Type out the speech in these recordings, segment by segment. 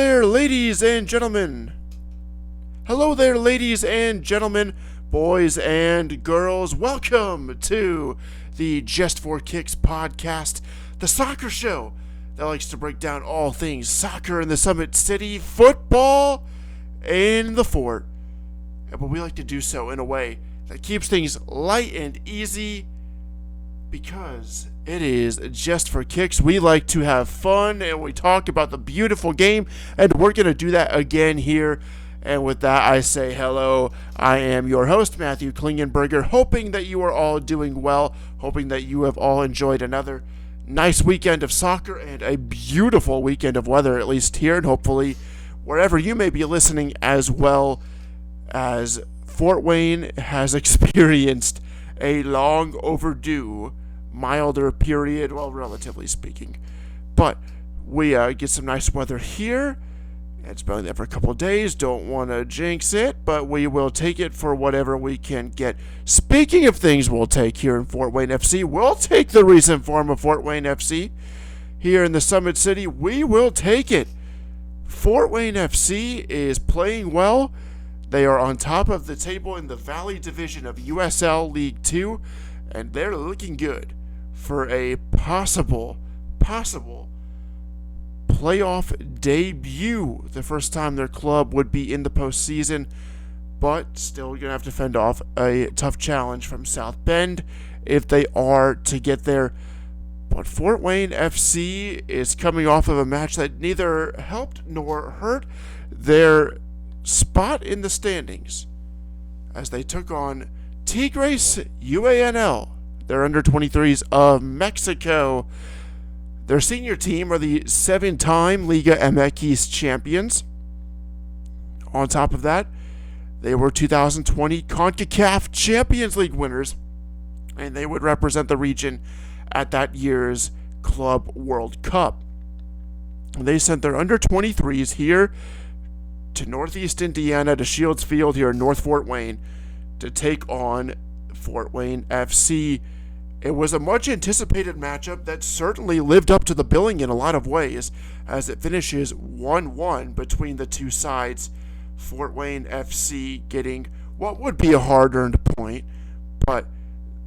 there, ladies and gentlemen. Hello there, ladies and gentlemen, boys and girls. Welcome to the Just for Kicks podcast, the soccer show that likes to break down all things soccer in the Summit City, football in the fort. But we like to do so in a way that keeps things light and easy because it is Just for Kicks. We like to have fun and we talk about the beautiful game, and we're going to do that again here. And with that, I say hello. I am your host, Matthew Klingenberger, hoping that you are all doing well, hoping that you have all enjoyed another nice weekend of soccer and a beautiful weekend of weather, at least here, and hopefully wherever you may be listening, as well as Fort Wayne has experienced a long overdue milder period, well, relatively speaking. But we get some nice weather here. It's been there for a couple of days. Don't want to jinx it, but we will take it for whatever we can get. Speaking of things we'll take here in Fort Wayne FC, we'll take the recent form of Fort Wayne FC here in the Summit City. We will take it. Fort Wayne FC is playing well. They are on top of the table in the Valley Division of USL League 2, and they're looking good for a possible playoff debut, the first time their club would be in the postseason, but still going to have to fend off a tough challenge from South Bend if they are to get there. But Fort Wayne FC is coming off of a match that neither helped nor hurt their spot in the standings as they took on Tigres UANL, their under-23s of Mexico. Their senior team are the 7-time Liga MX champions. On top of that, they were 2020 CONCACAF Champions League winners, and they would represent the region at that year's Club World Cup. They sent their under-23s here to Northeast Indiana, to Shields Field here in North Fort Wayne, to take on Fort Wayne FC. It was a much anticipated matchup that certainly lived up to the billing in a lot of ways, as it finishes 1-1 between the two sides. Fort Wayne FC getting what would be a hard-earned point, but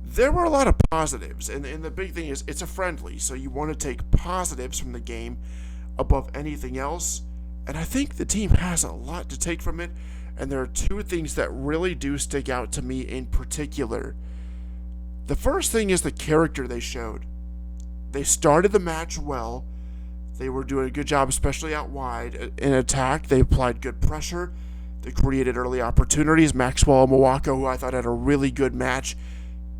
there were a lot of positives, and the big thing is it's a friendly, so you want to take positives from the game above anything else, and I think the team has a lot to take from it, and there are two things that really do stick out to me in particular. The first thing is the character they showed. They started the match well. They were doing a good job, especially out wide in attack. They applied good pressure. They created early opportunities. Maxwell Mwako, who I thought had a really good match,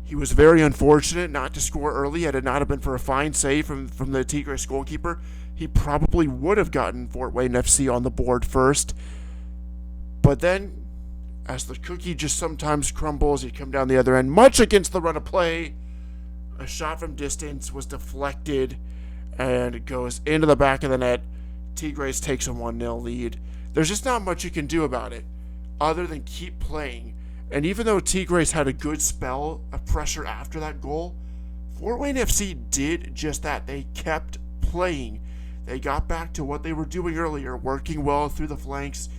he was very unfortunate not to score early. Had it not have been for a fine save from the Tigres goalkeeper, he probably would have gotten Fort Wayne FC on the board first. But then, as the cookie just sometimes crumbles, you come down the other end, much against the run of play. A shot from distance was deflected, and it goes into the back of the net. Tigres takes a 1-0 lead. There's just not much you can do about it, other than keep playing. And even though Tigres had a good spell of pressure after that goal, Fort Wayne FC did just that. They kept playing. They got back to what they were doing earlier, working well through the flanks,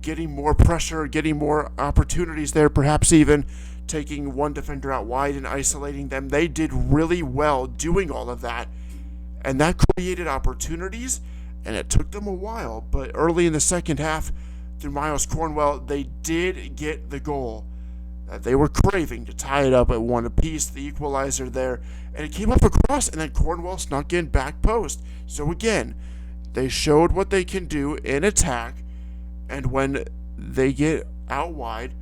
getting more pressure, getting more opportunities there, perhaps even taking one defender out wide and isolating them. They did really well doing all of that, and that created opportunities, and it took them a while, but early in the second half, through Miles Cornwell, they did get the goal that they were craving to tie it up at one apiece, the equalizer there, and it came up across, and then Cornwell snuck in back post. So again, they showed what they can do in attack, and when they get out wide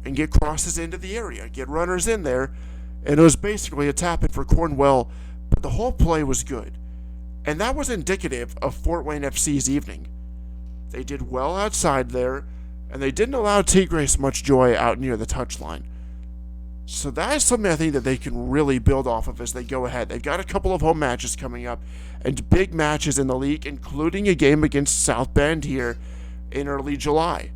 and get crosses into the area, get runners in there, and it was basically a tap-in for Cornwell, but the whole play was good. And that was indicative of Fort Wayne FC's evening. They did well outside there, and they didn't allow Tigres much joy out near the touchline. So that is something I think that they can really build off of as they go ahead. They've got a couple of home matches coming up, and big matches in the league, including a game against South Bend here in early July.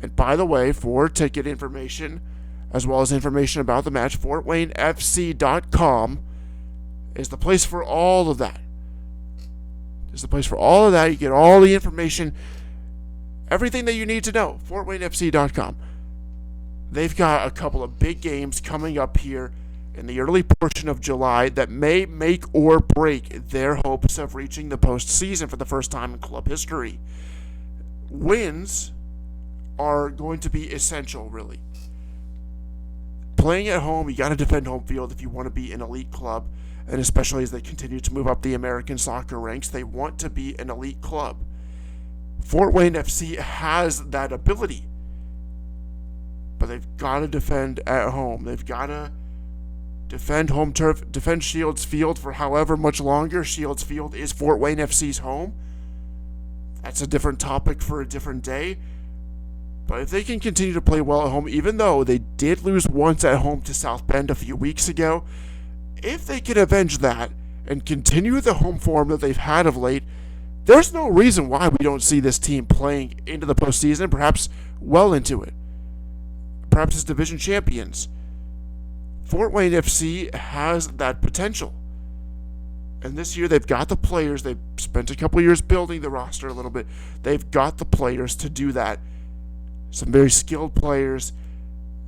And by the way, for ticket information, as well as information about the match, FortWayneFC.com is the place for all of that. is the place for all of that. You get all the information, everything that you need to know. FortWayneFC.com. They've got a couple of big games coming up here in the early portion of July that may make or break their hopes of reaching the postseason for the first time in club history. Wins are going to be essential, really. Playing at home, you got to defend home field if you want to be an elite club, and especially as they continue to move up the American soccer ranks, they want to be an elite club. Fort Wayne FC has that ability, but they've got to defend at home. They've got to defend home turf, defend Shields Field for however much longer. Shields Field is Fort Wayne FC's home. That's a different topic for a different day. But if they can continue to play well at home, even though they did lose once at home to South Bend a few weeks ago, if they can avenge that and continue the home form that they've had of late, there's no reason why we don't see this team playing into the postseason, perhaps well into it. Perhaps as division champions. Fort Wayne FC has that potential. And this year they've got the players. They've spent a couple years building the roster a little bit. They've got the players to do that. Some very skilled players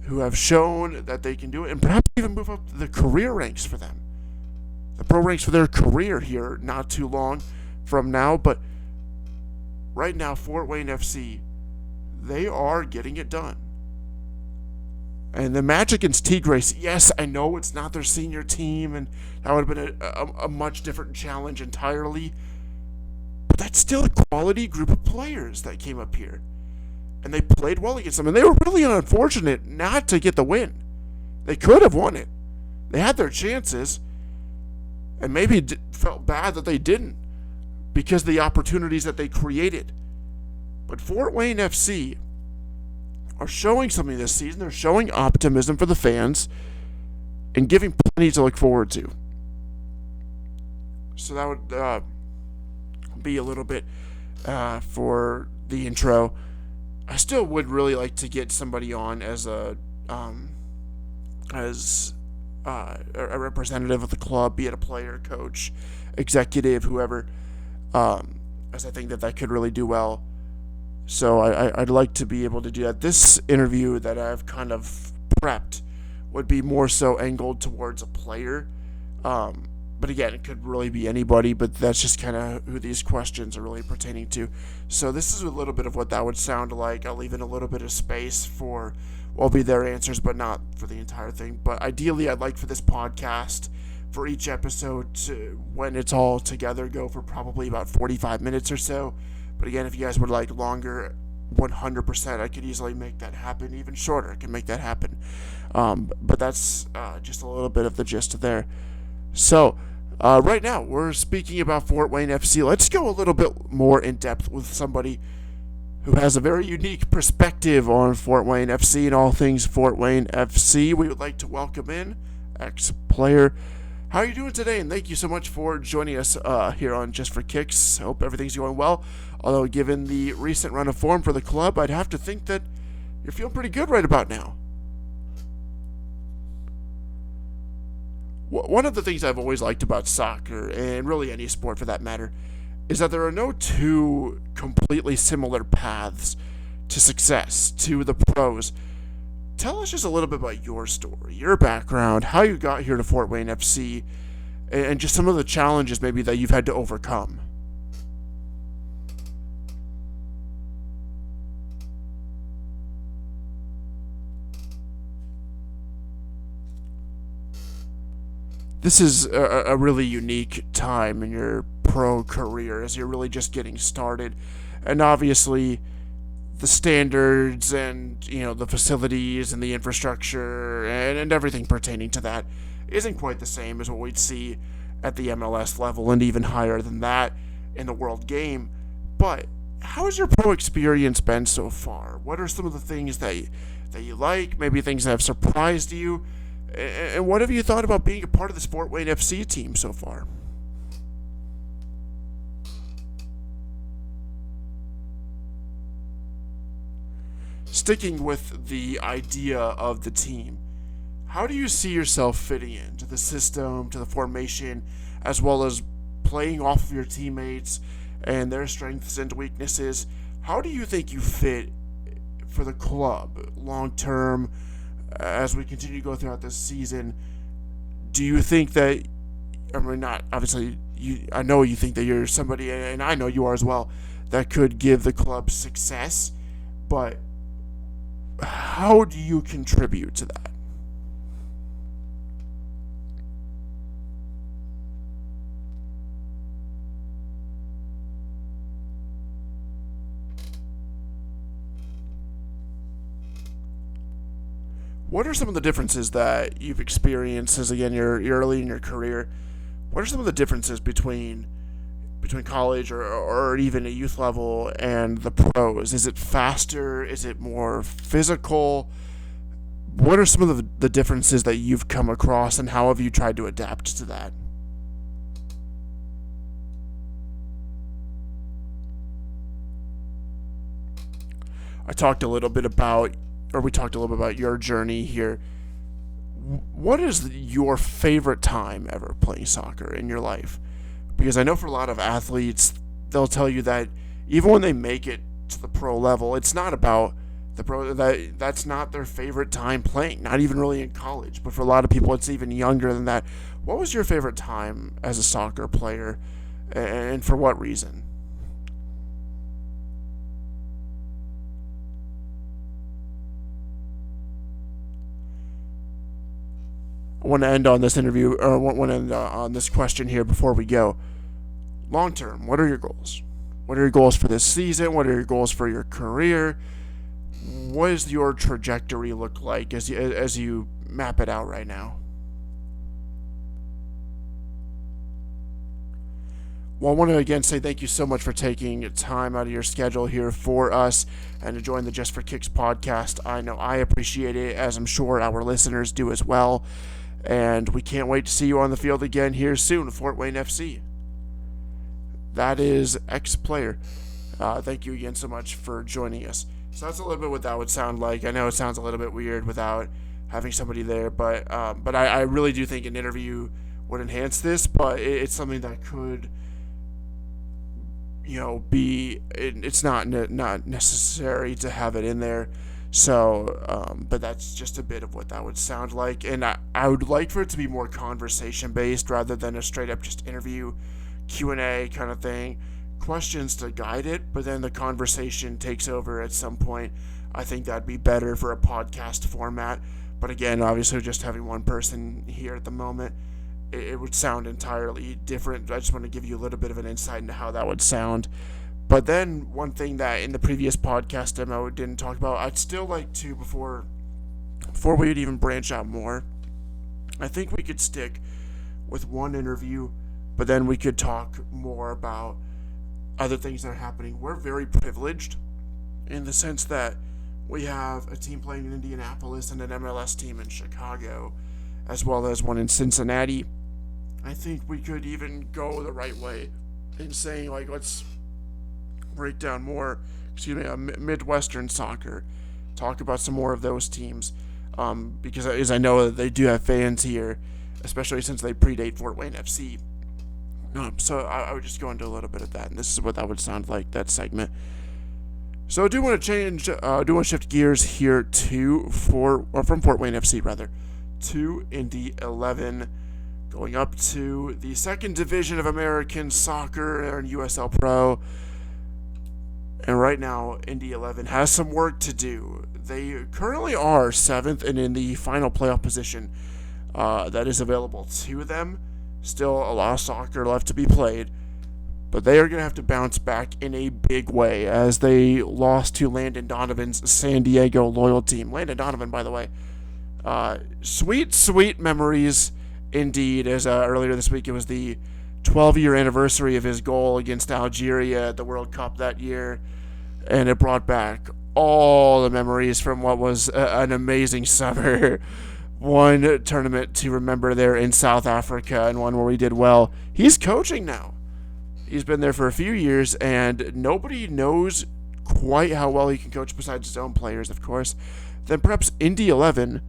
who have shown that they can do it and perhaps even move up the career ranks for them. The pro ranks for their career here not too long from now. But right now, Fort Wayne FC, they are getting it done. And the match against Tigres, yes, I know it's not their senior team, and that would have been a much different challenge entirely. But that's still a quality group of players that came up here. And they played well against them, and they were really unfortunate not to get the win. They could have won it. They had their chances, and maybe felt bad that they didn't because of the opportunities that they created. But Fort Wayne FC are showing something this season. They're showing optimism for the fans and giving plenty to look forward to. So that would be a little bit for the intro. I still would really like to get somebody on as a representative of the club, be it a player, coach, executive, whoever, as I think that could really do well. So I'd like to be able to do that. This interview that I've kind of prepped would be more so angled towards a player. But again, it could really be anybody, but that's just kind of who these questions are really pertaining to. So this is a little bit of what that would sound like. I'll leave in a little bit of space for what will be their answers, but not for the entire thing. But ideally, I'd like for this podcast, for each episode, to, when it's all together, go for probably about 45 minutes or so. But again, if you guys would like longer, 100%, I could easily make that happen. Even shorter, I can make that happen. But that's just a little bit of the gist there. So, right now, we're speaking about Fort Wayne FC. Let's go a little bit more in depth with somebody who has a very unique perspective on Fort Wayne FC and all things Fort Wayne FC. We would like to welcome in ex-player. How are you doing today? And thank you so much for joining us here on Just for Kicks. Hope everything's going well. Although, given the recent run of form for the club, I'd have to think that you're feeling pretty good right about now. One of the things I've always liked about soccer, and really any sport for that matter, is that there are no two completely similar paths to success, to the pros. Tell us just a little bit about your story, your background, how you got here to Fort Wayne FC, and just some of the challenges maybe that you've had to overcome. This is a really unique time in your pro career as you're really just getting started. And obviously, the standards and, the facilities and the infrastructure and everything pertaining to that isn't quite the same as what we'd see at the MLS level and even higher than that in the world game. But how has your pro experience been so far? What are some of the things that you like, maybe things that have surprised you? And what have you thought about being a part of this Fort Wayne FC team so far? Sticking with the idea of the team, how do you see yourself fitting into the system, to the formation, as well as playing off of your teammates and their strengths and weaknesses, how do you think you fit for the club long term as we continue to go throughout this season? Do you think that, I mean, not obviously, I know you think that you're somebody, and I know you are as well, that could give the club success, but how do you contribute to that? What are some of the differences that you've experienced as, again, you're early in your career? What are some of the differences between college or even a youth level and the pros? Is it faster? Is it more physical? What are some of the differences that you've come across, and how have you tried to adapt to that? I talked a little bit about, or we talked a little bit about your journey here. What is your favorite time ever playing soccer in your life? Because I know for a lot of athletes, they'll tell you that even when they make it to the pro level, it's not about the pro. That's not their favorite time playing. Not even really in college, but for a lot of people, it's even younger than that. What was your favorite time as a soccer player, and for what reason? I want to end on this interview, or want to end on this question here before we go. Long term, what are your goals? What are your goals for this season? What are your goals for your career? What does your trajectory look like as you map it out right now? Well, I want to again say thank you so much for taking time out of your schedule here for us and to join the Just for Kicks podcast. I know I appreciate it, as I'm sure our listeners do as well. And we can't wait to see you on the field again here soon, Fort Wayne FC. That is X Player. Thank you again so much for joining us. So that's a little bit what that would sound like. I know it sounds a little bit weird without having somebody there, but I really do think an interview would enhance this. But it's something that could, be. It's not necessary to have it in there. So, but that's just a bit of what that would sound like, and I would like for it to be more conversation based rather than a straight up just interview Q&A kind of thing. Questions to guide it, but then the conversation takes over at some point. I think that'd be better for a podcast format. But again, obviously, just having one person here at the moment, it would sound entirely different. I just want to give you a little bit of an insight into how that would sound. But then one thing that in the previous podcast demo didn't talk about, I'd still like to, before we would even branch out more, I think we could stick with one interview, but then we could talk more about other things that are happening. We're very privileged in the sense that we have a team playing in Indianapolis and an MLS team in Chicago, as well as one in Cincinnati. I think we could even go the right way in saying, like, let's break down more, Midwestern soccer, talk about some more of those teams, because as I know they do have fans here, especially since they predate Fort Wayne FC. So I would just go into a little bit of that, and this is what that would sound like, that segment. So I do want to shift gears here from Fort Wayne FC rather, to Indy 11, going up to the second division of American soccer and USL Pro. And right now, Indy 11 has some work to do. They currently are 7th and in the final playoff position that is available to them. Still a lot of soccer left to be played, but they are going to have to bounce back in a big way as they lost to Landon Donovan's San Diego Loyal team. Landon Donovan, by the way, sweet memories indeed, as earlier this week it was the 12-year anniversary of his goal against Algeria at the World Cup that year, and it brought back all the memories from what was an amazing summer. One tournament to remember there in South Africa, and one where we did well. He's coaching now. He's been there for a few years, and nobody knows quite how well he can coach besides his own players, of course, than perhaps Indy 11,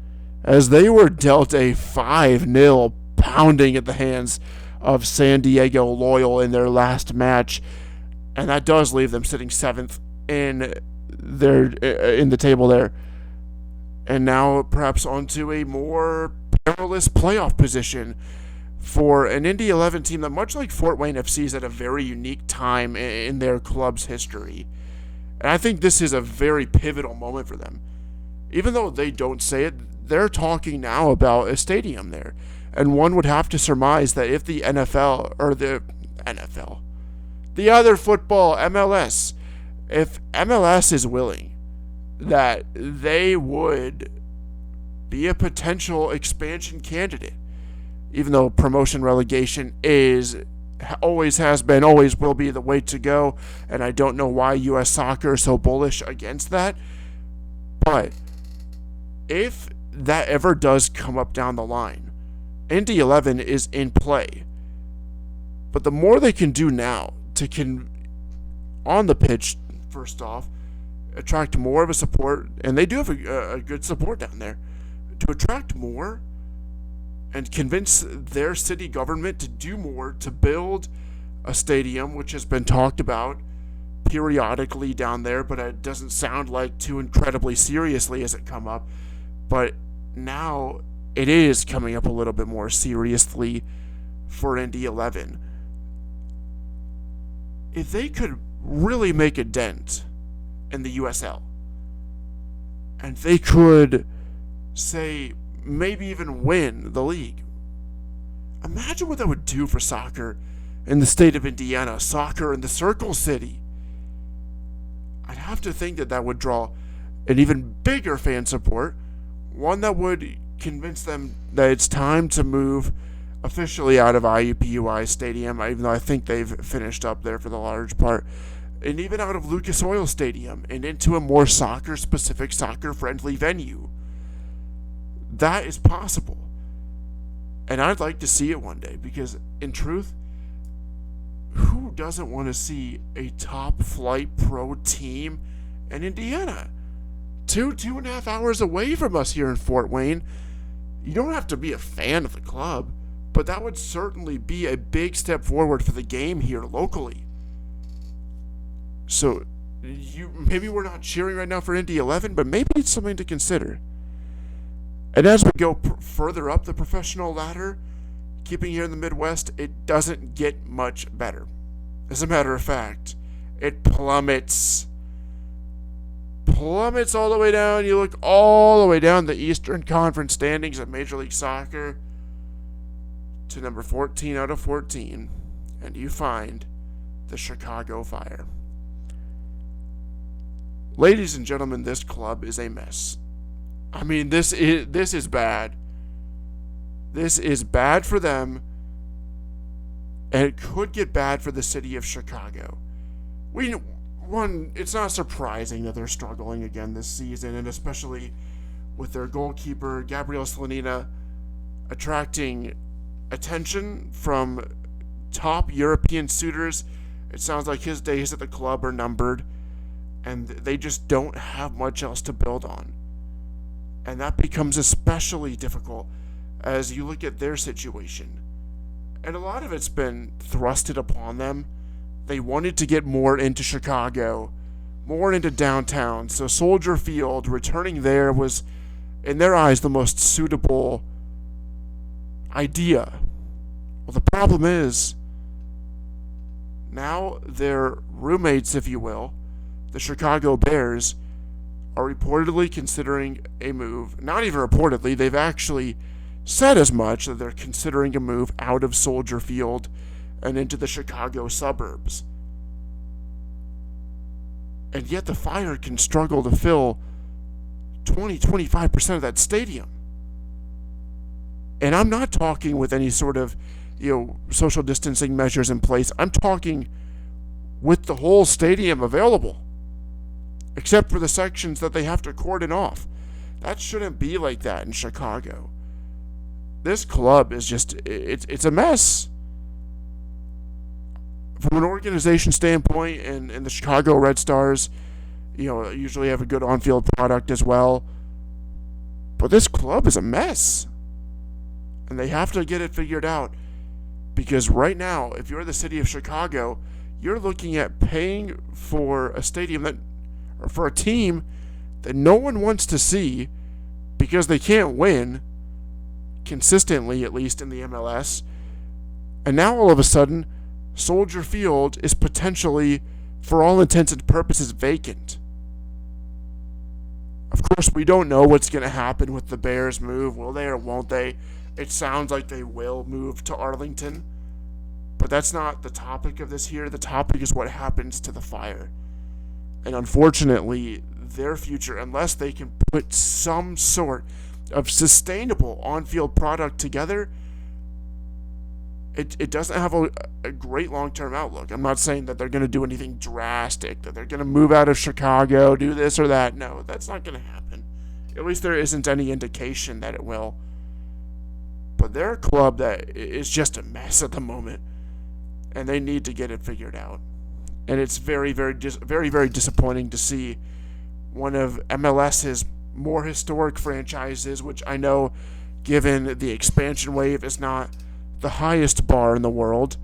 as they were dealt a 5-0 pounding at the hands of San Diego Loyal in their last match, and that does leave them sitting seventh in the table there, and now perhaps onto a more perilous playoff position for an Indy 11 team that, much like Fort Wayne FC, is at a very unique time in their club's history. And I think this is a very pivotal moment for them. Even though they don't say it, they're talking now about a stadium there. And one would have to surmise that if the the other football, MLS, if MLS is willing, that they would be a potential expansion candidate. Even though promotion relegation always has been, always will be the way to go, and I don't know why U.S. Soccer is so bullish against that. But if that ever does come up down the line, Indy 11 is in play. But the more they can do now on the pitch, first off, attract more of a support, and they do have a good support down there, to attract more and convince their city government to do more to build a stadium, which has been talked about periodically down there, but it doesn't sound like too incredibly seriously as it come up. But now it is coming up a little bit more seriously for Indy 11. If they could really make a dent in the USL, and they could, say, maybe even win the league, imagine what that would do for soccer in the state of Indiana, soccer in the Circle City. I'd have to think that would draw an even bigger fan support, one that would convince them that it's time to move officially out of IUPUI Stadium, even though I think they've finished up there for the large part, and even out of Lucas Oil Stadium and into a more soccer-specific, soccer-friendly venue. That is possible. And I'd like to see it one day, because in truth, who doesn't want to see a top-flight pro team in Indiana? 2.5 hours away from us here in Fort Wayne. You don't have to be a fan of the club, but that would certainly be a big step forward for the game here locally. So, maybe we're not cheering right now for Indy 11, but maybe it's something to consider. And as we go further up the professional ladder, keeping here in the Midwest, it doesn't get much better. As a matter of fact, it plummets all the way down. You look all the way down the Eastern Conference standings of Major League Soccer to number 14 out of 14, and you find the Chicago Fire. Ladies and gentlemen, this club is a mess. I mean, this is bad. This is bad for them, and it could get bad for the city of Chicago. It's not surprising that they're struggling again this season, and especially with their goalkeeper, Gabriel Slonina, attracting attention from top European suitors. It sounds like his days at the club are numbered, and they just don't have much else to build on. And that becomes especially difficult as you look at their situation. And a lot of it's been thrusted upon them. They wanted to get more into Chicago, more into downtown. So Soldier Field, returning there, was, in their eyes, the most suitable idea. Well, the problem is, now their roommates, if you will, the Chicago Bears, are reportedly considering a move. Not even reportedly, they've actually said as much, that they're considering a move out of Soldier Field and into the Chicago suburbs. And yet the Fire can struggle to fill 20-25% of that stadium. And I'm not talking with any sort of, social distancing measures in place. I'm talking with the whole stadium available, except for the sections that they have to cordon off. That shouldn't be like that in Chicago. This club is just, it's a mess. From an organization standpoint, and the Chicago Red Stars, usually have a good on-field product as well. But this club is a mess. And they have to get it figured out. Because right now, if you're the city of Chicago, you're looking at paying for a stadium that, or for a team that no one wants to see because they can't win consistently, at least in the MLS. And now all of a sudden, Soldier Field is potentially, for all intents and purposes, vacant. Of course, we don't know what's going to happen with the Bears move. Will they or won't they? It sounds like they will move to Arlington. But that's not the topic of this here. The topic is what happens to the Fire. And unfortunately, their future, unless they can put some sort of sustainable on-field product together, it doesn't have a great long-term outlook. I'm not saying that they're going to do anything drastic, that they're going to move out of Chicago, do this or that. No, that's not going to happen. At least there isn't any indication that it will. But they're a club that is just a mess at the moment, and they need to get it figured out. And it's very, very disappointing to see one of MLS's more historic franchises, which I know, given the expansion wave, is not the highest bar in the world,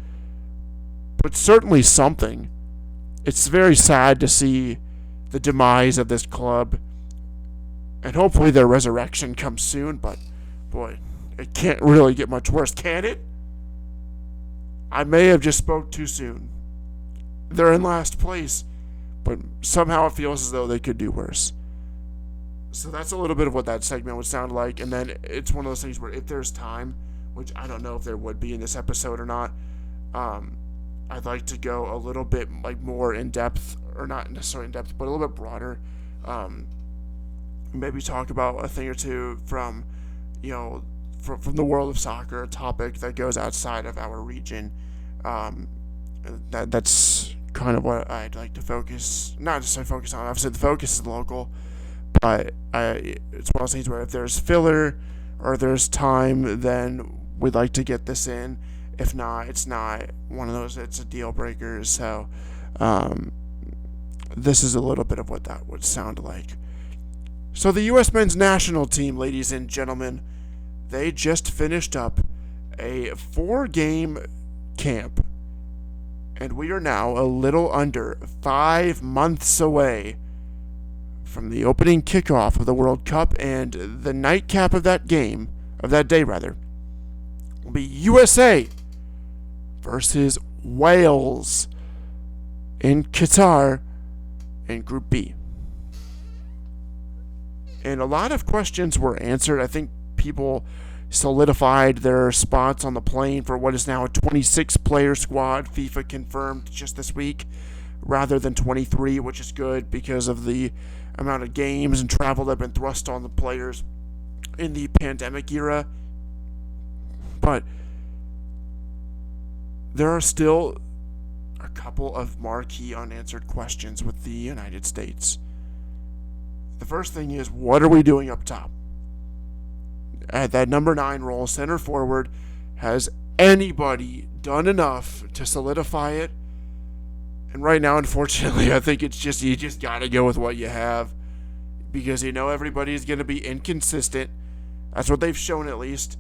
but certainly something. It's very sad to see the demise of this club, and hopefully their resurrection comes soon, but boy, it can't really get much worse, can it? I may have just spoke too soon. They're in last place, but somehow it feels as though they could do worse. So that's a little bit of what that segment would sound like, and then it's one of those things where if there's time, which I don't know if there would be in this episode or not, I'd like to go a little bit more in depth, or not necessarily in depth, but a little bit broader. Maybe talk about a thing or two from the world of soccer, a topic that goes outside of our region. That's kind of what I'd like to focus, not necessarily focus on. Obviously, the focus is local, but it's one of those things where if there's filler or there's time, then we'd like to get this in. If not, it's not one of those, it's a deal breaker. So this is a little bit of what that would sound like. So the U.S. men's national team, ladies and gentlemen, they just finished up a 4-game camp. And we are now a little under 5 months away from the opening kickoff of the World Cup, and the nightcap of that day, will be USA versus Wales in Qatar in Group B. And a lot of questions were answered. I think people solidified their spots on the plane for what is now a 26-player squad. FIFA confirmed just this week, rather than 23, which is good because of the amount of games and travel that have been thrust on the players in the pandemic era. But there are still a couple of marquee unanswered questions with the United States. The first thing is, what are we doing up top? At that number 9 role, center forward, has anybody done enough to solidify it? And right now, unfortunately, I think it's just, you just got to go with what you have, because everybody's going to be inconsistent. That's what they've shown, at least.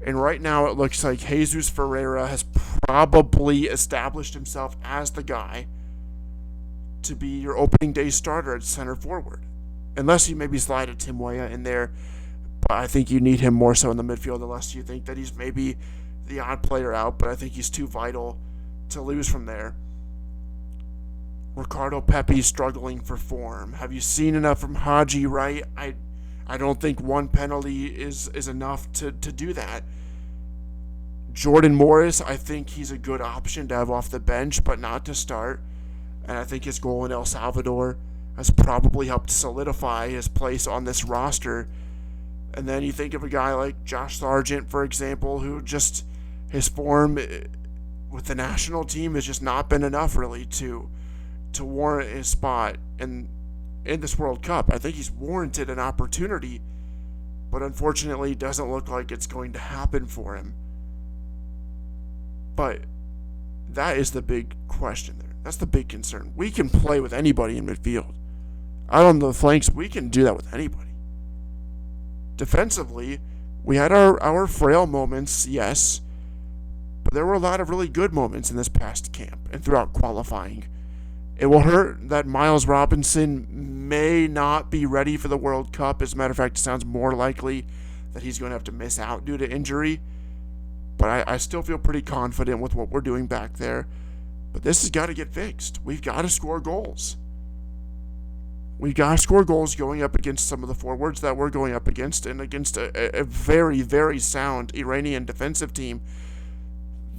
And right now, it looks like Jesus Ferreira has probably established himself as the guy to be your opening day starter at center forward. Unless you maybe slide a Tim Weah in there, but I think you need him more so in the midfield, unless you think that he's maybe the odd player out, but I think he's too vital to lose from there. Ricardo Pepi struggling for form. Have you seen enough from Haji Wright? I don't think one penalty is enough to do that. Jordan Morris, I think he's a good option to have off the bench, but not to start. And I think his goal in El Salvador has probably helped solidify his place on this roster. And then you think of a guy like Josh Sargent, for example, who just, his form with the national team has just not been enough really to warrant his spot in this World Cup. I think he's warranted an opportunity, but unfortunately doesn't look like it's going to happen for him. But that is the big question there. That's the big concern. We can play with anybody in midfield. Out on the flanks, we can do that with anybody. Defensively, we had our frail moments, yes, but there were a lot of really good moments in this past camp and throughout qualifying. It will hurt that Miles Robinson may not be ready for the World Cup. As a matter of fact, it sounds more likely that he's going to have to miss out due to injury. But I still feel pretty confident with what we're doing back there. But this has got to get fixed. We've got to score goals. We've got to score goals going up against some of the forwards that we're going up against, and against a very, very sound Iranian defensive team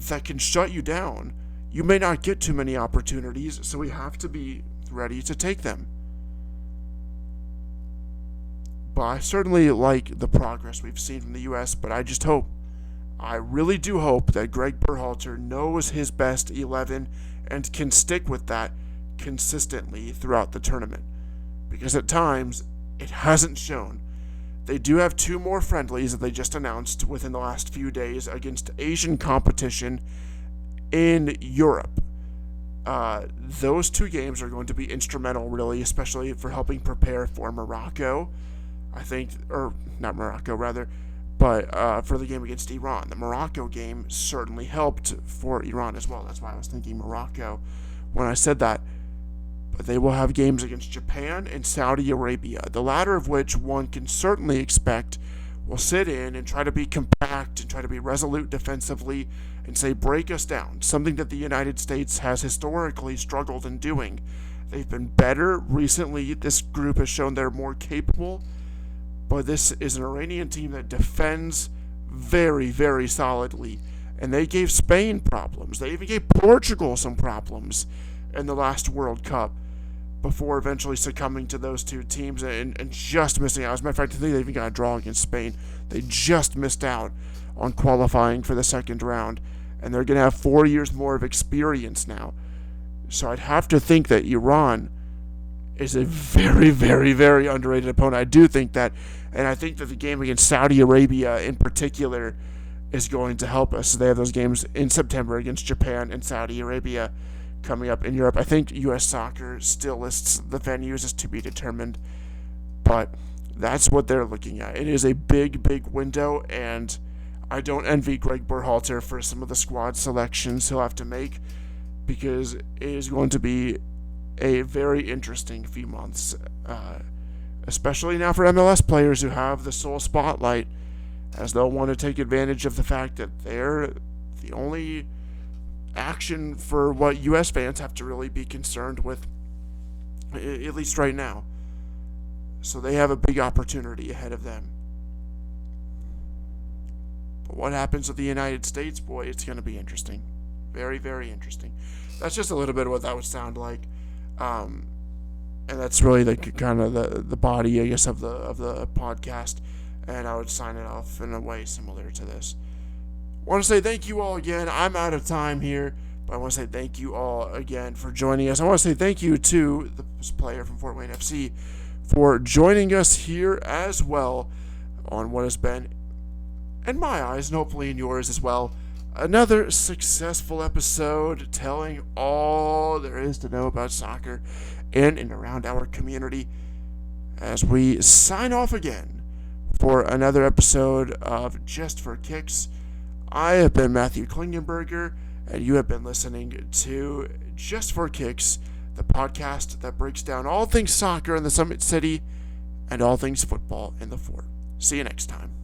that can shut you down. You may not get too many opportunities, so we have to be ready to take them. But I certainly like the progress we've seen from the U.S., but I really do hope that Greg Berhalter knows his best 11 and can stick with that consistently throughout the tournament. Because at times, it hasn't shown. They do have 2 more friendlies that they just announced within the last few days against Asian competition in Europe. Those 2 games are going to be instrumental, really, especially for helping prepare for Morocco. I think, or not Morocco, rather, but for the game against Iran. The Morocco game certainly helped for Iran as well. That's why I was thinking Morocco when I said that. But they will have games against Japan and Saudi Arabia, the latter of which one can certainly expect will sit in and try to be compact and try to be resolute defensively and say, break us down, something that the United States has historically struggled in doing. They've been better recently. This group has shown they're more capable, but this is an Iranian team that defends very, very solidly, and they gave Spain problems. They even gave Portugal some problems in the last World Cup before eventually succumbing to those 2 teams and just missing out. As a matter of fact, I think they even got a draw against Spain. They just missed out on qualifying for the second round, and they're going to have 4 years more of experience now. So I'd have to think that Iran is a very, very, very underrated opponent. I do think that, and I think that the game against Saudi Arabia in particular is going to help us. They have those games in September against Japan and Saudi Arabia coming up in Europe. I think U.S. Soccer still lists the venues as to be determined, but that's what they're looking at. It is a big, big window, and I don't envy Greg Berhalter for some of the squad selections he'll have to make, because it is going to be a very interesting few months, especially now for MLS players who have the sole spotlight, as they'll want to take advantage of the fact that they're the only action for what U.S. fans have to really be concerned with, at least right now. So they have a big opportunity ahead of them. But what happens with the United States, boy, it's going to be interesting. Very, very interesting. That's just a little bit of what that would sound like. And that's really the kind of the body, I guess, of the podcast. And I would sign it off in a way similar to this. I want to say thank you all again. I'm out of time here, but I want to say thank you all again for joining us. I want to say thank you to the player from Fort Wayne FC for joining us here as well on what has been, in my eyes, and hopefully in yours as well, another successful episode telling all there is to know about soccer in and around our community, as we sign off again for another episode of Just for Kicks. I have been Matthew Klingenberger, and you have been listening to Just for Kicks, the podcast that breaks down all things soccer in the Summit City and all things football in the Fort. See you next time.